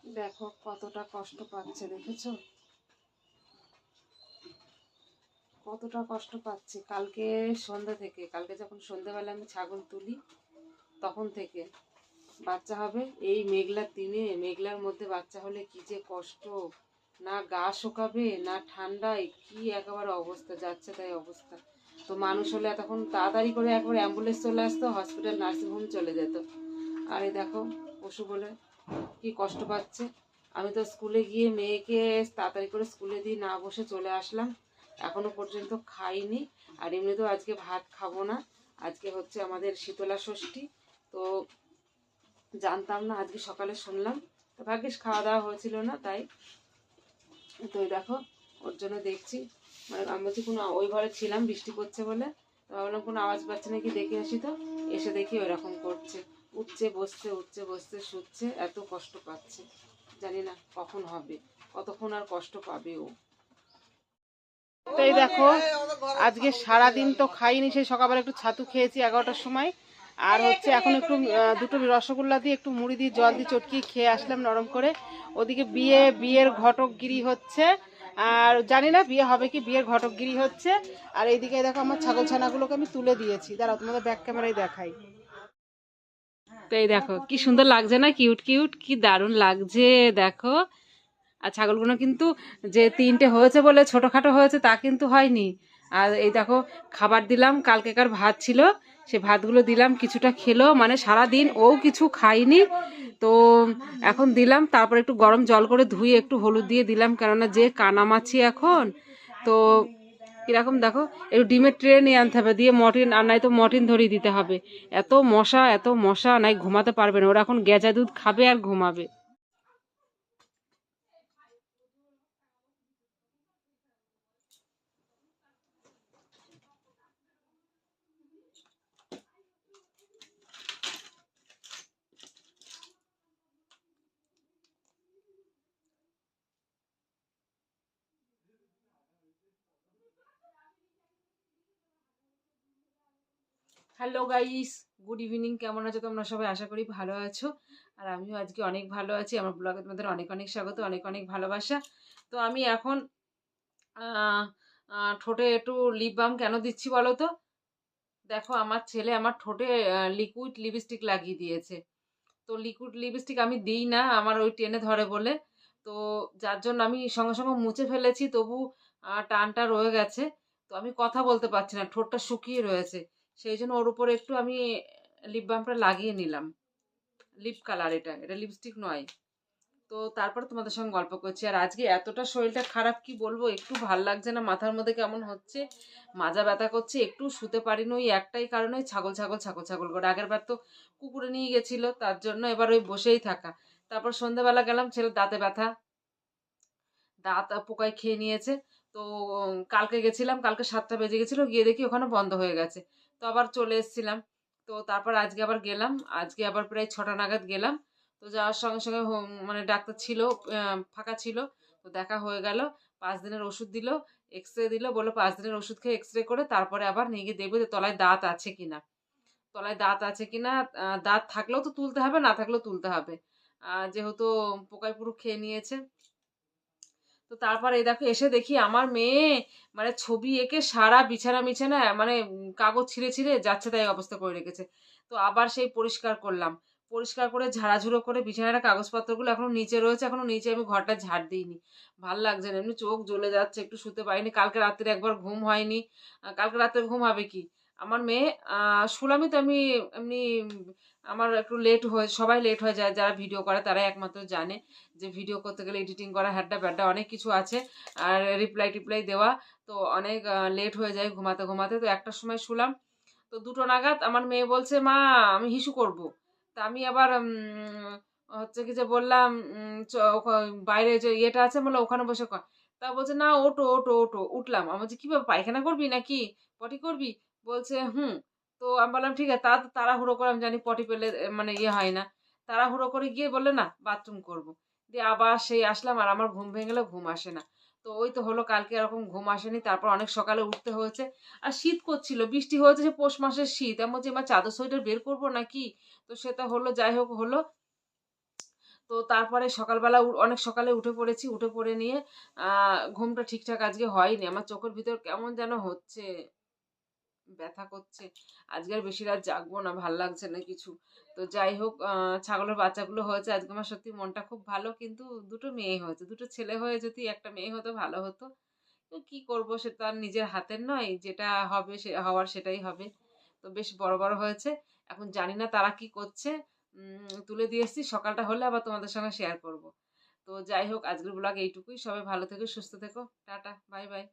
দেখো কতটা কষ্ট পাচ্ছে, দেখেছো কতটা কষ্ট পাচ্ছে। কালকে সন্ধ্যা থেকে, কালকে যখন সন্ধ্যাবেলা আমি ছাগল তুলি তখন থেকে বাচ্চা হবে। এই মেঘলার দিনে, মেঘলার মধ্যে বাচ্চা হলে কি যে কষ্ট, না গা শুকাবে না ঠান্ডায়, কি একেবারে অবস্থা, যাচ্ছে তাই অবস্থা। তো মানুষ হলে এতক্ষণ তাড়াতাড়ি করে একবার অ্যাম্বুলেন্স চলে আসতো, হসপিটাল নার্সিংহোম চলে যেত। আর এই দেখো পশু বলে কি কষ্ট পাচ্ছে। আমি তো স্কুলে গিয়ে মেয়েকে তাড়াতাড়ি করে স্কুলে দিয়ে না বসে চলে আসলাম, এখনো পর্যন্ত খাইনি। আর এমনিতেও আজকে ভাত খাবো না, আজকে হচ্ছে আমাদের শীতলা ষষ্ঠী। তো জানতাম না, আজকে সকালে শুনলাম, তো ভাগ্যিস খাওয়া দাওয়া হয়েছিল না তাই। তো দেখো ওর জন্য দেখছি, মানে আমি বলছি কোনো, ওই ঘরে ছিলাম বৃষ্টি পড়ছে বলে, তো ভাবলাম কোনো আওয়াজ পাচ্ছে নাকি দেখে আসি, তো এসে দেখি ওইরকম করছে, উঠছে বসছে উঠছে বসছে শুচ্ছে, এত কষ্ট পাচ্ছে। জানি না কখন হবে, কতক্ষণ আর কষ্ট পাবে ও। তো এই দেখো আজকে সারাদিন তো খাইনি, সেই সকালবেলা একটু ছাতু খেয়েছি 11টার সময়, আর হচ্ছে এখন একটু দুটো রসগোল্লা দিয়ে একটু মুড়ি দিয়ে জল দিয়ে চটকিয়ে খেয়ে আসলাম নরম করে। ওদিকে বিয়ের ঘটকগিরি হচ্ছে, আর জানি না বিয়ে হবে কি, বিয়ের ঘটকগিরি হচ্ছে। আর এইদিকে দেখো আমার ছাগল ছানাগুলোকে আমি তুলে দিয়েছি, দাঁড়াও তোমাদের ব্যাক ক্যামেরায় দেখাই। তো এই দেখো কি সুন্দর লাগছে না, কিউট কিউট, কি দারুণ লাগছে দেখো। আর ছাগলগুলো কিন্তু যে 3টে হয়েছে বলে ছোটোখাটো হয়েছে তা কিন্তু হয়নি। আর এই দেখো খাবার দিলাম, কালকেকার ভাত ছিল, সে ভাতগুলো দিলাম, কিছুটা খেলো, মানে সারা দিন ও কিছু খায়নি। তো এখন দিলাম, তারপর একটু গরম জল করে ধুয়ে একটু হলুদ দিয়ে দিলাম, কেননা যে কানামাছি এখন। তো কিরকম দেখো, একটু ডিমের ট্রে নিয়ে আনতে হবে, দিয়ে মর্টিন, আর নাই তো মর্টিন ধরিয়ে দিতে হবে। এত মশা, নাই ঘুমাতে পারবে না, ওরা এখন গেজা দুধ খাবে আর ঘুমাবে। হ্যালো গাইস, গুড ইভিনিং, কেমন আছো তোমরা সবাই? আশা করি ভালো আছো। আর আমিও আজকে অনেক ভালো আছি। আমার ব্লগে তোমাদের অনেক অনেক স্বাগত, অনেক অনেক ভালোবাসা। তো আমি এখন আহ, ঠোঁটে একটু লিপ বাম কেন দিচ্ছি বলো তো? দেখো আমার ছেলে আমার ঠোঁটে লিকুইড লিপস্টিক লাগিয়ে দিয়েছে। তো লিকুইড লিপস্টিক আমি দিই না, আমার ওই টেনে ধরে বলে। তো যার জন্য আমি সঙ্গে সঙ্গে মুছে ফেলেছি, তবু টানটা রয়ে গেছে। তো আমি কথা বলতে পারছি না, ঠোঁটটা শুকিয়ে রয়েছে। সেই জন্য ওর উপরে একটু আমি লিপ বামটা লাগিয়ে নিলাম। লিপ কালার, এটা এটা লিপস্টিক নয়। তো তারপর তোমাদের সঙ্গে গল্প করছি। আর আজকে এতটা শরীরটা খারাপ কি বলবো, একটু ভাল লাগছে না, মাথার মধ্যে কেমন হচ্ছে, মাজা ব্যথা করছে, একটু শুতে পারিনি, ওই একটাই কারণে, ছাগল ছাগল ছাগল ছাগল করে। আগের বার তো কুকুরে নিয়ে গেছিল, তার জন্য এবার ওই বসেই থাকা। তারপর সন্ধ্যাবেলা গেলাম, ছেলের দাঁতে ব্যথা, দাঁত পোকায় খেয়ে নিয়েছে। তো কালকে গেছিলাম, কালকে 7টা বেজে গেছিলো, গিয়ে দেখি ওখানে বন্ধ হয়ে গেছে। তো আবার চলে এসেছিলাম। তো তারপর আজকে আবার গেলাম, আজকে আবার প্রায় 6টা নাগাদ গেলাম। তো যাওয়ার সঙ্গে সঙ্গে মানে ডাক্তার ছিল, ফাঁকা ছিল। তো দেখা হয়ে গেল, 5 দিনের ওষুধ দিল, এক্স রে দিল, বললো 5 দিনের ওষুধ খেয়ে এক্স রে করে তারপরে আবার নিয়ে গিয়ে দেখবে যে তলায় দাঁত আছে কিনা। তলায় দাঁত আছে কিনা, দাঁত থাকলেও তো তুলতে হবে, না থাকলেও তুলতে হবে, যেহেতু পোকায় পুরো খেয়ে নিয়েছে। তো তারপর এই দেখো এসে দেখি আমার মেয়ে মানে ছবি এঁকে সারা বিছানা মিছানা, মানে কাগজ ছিঁড়ে ছিঁড়ে যাচ্ছে তাই অবস্থা করে রেখেছে। তো আবার সেই পরিষ্কার করলাম, পরিষ্কার করে ঝাড়াঝুড়ো করে বিছানাটা, কাগজপত্রগুলো এখনো নিচে রয়েছে, এখনো নিচে আমি ঘরটা ঝাড় দিইনি। ভাল লাগছে না, এমনি চোখ জ্বলে যাচ্ছে, একটু শুতে পারিনি, কালকে রাত্রে একবার ঘুম হয়নি। কালকে রাত্রে ঘুম হবে কি, আমার মেয়ে শুলামই তো আমি এমনি। আমার একটু লেট হয়ে, সবাই লেট হয়ে যায়, যারা ভিডিও করে তারাই একমাত্র জানে যে ভিডিও করতে গেলে এডিটিং করা, হ্যাড্ডা ব্যাড্ডা অনেক কিছু আছে, আর রিপ্লাই টিপ্লাই দেওয়া, তো অনেক লেট হয়ে যায় ঘুমাতে ঘুমাতে। তো 1টার সময় শুলাম, তো 2টো নাগাদ আমার মেয়ে বলছে মা আমি হিসু করব। তা আমি আবার হচ্ছে কি যে বললাম, বাইরে যে ইয়েটা আছে বলে ওখানে বসে কর। তা বলছে না ওটো ওটো ওটো, উঠলাম। আমি বলছি কিভাবে, পায়খানা করবি নাকি পটি করবি? বলছে হুম। তো আমি বললাম ঠিক আছে, তাড়াহুড়ো করে, আমি জানি পটি পেলে মানে ইয়ে হয় না, তাড়াহুড়ো করে গিয়ে বললে না বাথরুম করব। দিয়ে আবার সেই আসলাম, আর আমার ঘুম ভেঙে গেলেও ঘুম আসে না। তো ওই তো হলো, কালকে এরকম ঘুম আসেনি, তারপর অনেক সকালে উঠতে হয়েছে। আর শীত করছিল, বৃষ্টি হয়েছে, যে পৌষ মাসের শীত, আমি বলছি এবার চাদর সোয়েটার বের করবো নাকি। তো সেটা হলো, যাই হোক হলো। তো তো তারপরে সকালবেলা অনেক সকালে উঠে পড়েছি, উঠে পড়ে নিয়ে ঘুমটা ঠিকঠাক আজকে হয়নি। আমার চোখের ভিতর কেমন যেন হচ্ছে, ব্যথা করছে। আজকে আর বেশি রাত জাগবো না, ভাল লাগছে না কিছু। তো যাই হোক, ছাগলের বাচ্চাগুলো হয়েছে। আজকে আমার সত্যি মনটা খুব ভালো, কিন্তু ২ টো মেয়ে হয়েছে। ২ টো ছেলে হয়ে যদি একটা মেয়ে হতো ভালো হতো। তো কি করব, সে তো আর নিজের হাতের নয়। যেটা হবে সে হওয়ার সেটাই হবে। তো বেশ বড়, বড় হয়েছে। এখন জানি না তারা কি করছে। তুলে দিয়ে এসেছি। সকালটা হলে আবার তোমাদের সঙ্গে শেয়ার করব। তো যাই হোক, আজকের ব্লগ এইটুকুই। সবাই ভালো থেকো, সুস্থ থেকো। Tata, bye, by.